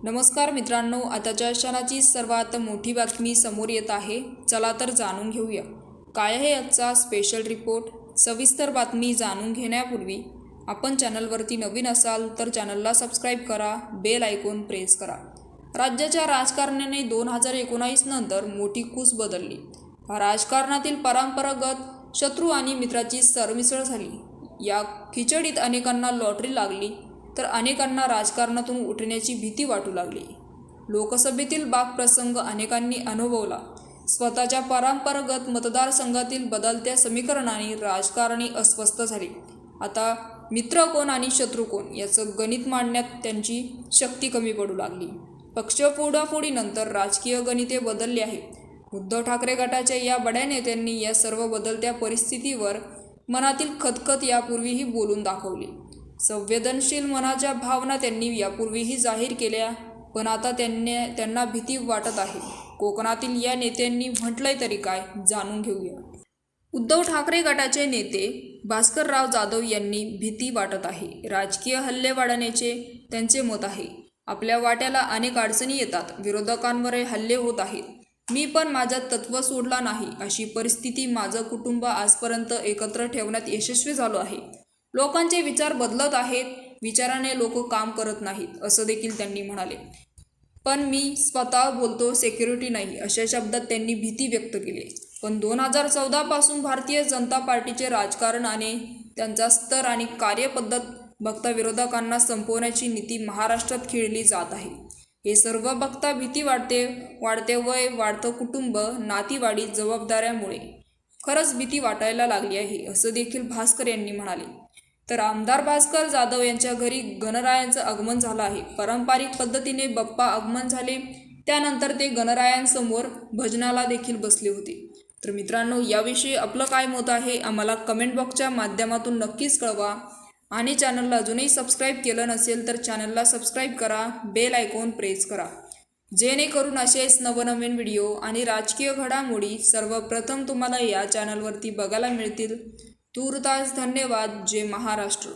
नमस्कार मित्रांनो, आताच्या क्षणाची सर्वात मोठी बातमी समोर येत आहे. चला तर जाणून घेऊया काय आहे आजचा स्पेशल रिपोर्ट. सविस्तर बातमी जाणून घेण्यापूर्वी आपण चॅनलवरती नवीन असाल तर चॅनलला सबस्क्राईब करा, बेल आयकॉन प्रेस करा. राज्याच्या राजकारणाने 2019 नंतर मोठी कूच बदलली. राजकारणातील परंपरागत शत्रू आणि मित्राची सरमिसळ झाली. या खिचडीत अनेकांना लॉटरी लागली तर अनेकांना राजकारणातून उठण्याची भीती वाटू लागली. लोकसभेतील बाकप्रसंग अनेकांनी अनुभवला. स्वतःच्या परंपरागत मतदारसंघातील बदलत्या समीकरणाने राजकारणी अस्वस्थ झाली. आता मित्र कोण आणि शत्रू कोण याचं गणित मांडण्यात त्यांची शक्ती कमी पडू लागली. पक्ष फोडाफोडीनंतर राजकीय गणिते बदलली आहे. उद्धव ठाकरे गटाच्या या बड्या नेत्यांनी या सर्व बदलत्या परिस्थितीवर मनातील खतखत यापूर्वीही बोलून दाखवली. संवेदनशील मनाच्या भावना त्यांनी यापूर्वीही जाहीर केल्या, पण आता त्यांना भीती वाटत आहे. कोकणातील या नेत्यांनी म्हटलंय तरी काय, जाणून घेऊया. उद्धव ठाकरे गटाचे नेते भास्करराव जाधव यांनी भीती वाटत आहे. राजकीय हल्ले वाढण्याचे त्यांचे मत आहे. आपल्या वाट्याला अनेक अडचणी येतात, विरोधकांवर हल्ले होत आहेत. मी पण माझं तत्त्व सोडला नाही, अशी परिस्थिती. माझं कुटुंब आजपर्यंत एकत्र ठेवण्यात यशस्वी झालो आहे. लोकांचे विचार बदलत आहेत, विचाराने लोक काम करत नाहीत, असं देखील त्यांनी म्हणाले. पण मी स्वतः बोलतो, सिक्युरिटी नाही, अशा शब्दात त्यांनी भीती व्यक्त केली. पण 2014 पासून भारतीय जनता पार्टीचे राजकारण आणि त्यांचा स्तर आणि कार्यपद्धत बघता विरोधकांना संपवण्याची नीती महाराष्ट्रात खेळली जात आहे. हे सर्व बघता भीती वाटते. वाढते वय, वाढतं कुटुंब, नातीवाडी जबाबदाऱ्यामुळे खरंच भीती वाटायला लागली आहे, असं देखील भास्कर यांनी म्हणाले. तर आमदार भास्कर जाधव यांच्या घरी गणरायांचं आगमन झालं आहे. पारंपरिक पद्धतीने बाप्पा आगमन झाले, त्यानंतर ते गणरायांसमोर भजनाला देखील बसले होते. तर मित्रांनो, याविषयी आपलं काय मत आहे आम्हाला कमेंट बॉक्सच्या माध्यमातून नक्कीच कळवा. आणि चॅनलला अजूनही सबस्क्राईब केलं नसेल तर चॅनलला सबस्क्राईब करा, बेल आयकॉन प्रेस करा, जेणेकरून असेच नवनवीन व्हिडिओ आणि राजकीय घडामोडी सर्वप्रथम तुम्हाला या चॅनलवरती बघायला मिळतील. तूर्तास धन्यवाद. जय महाराष्ट्र.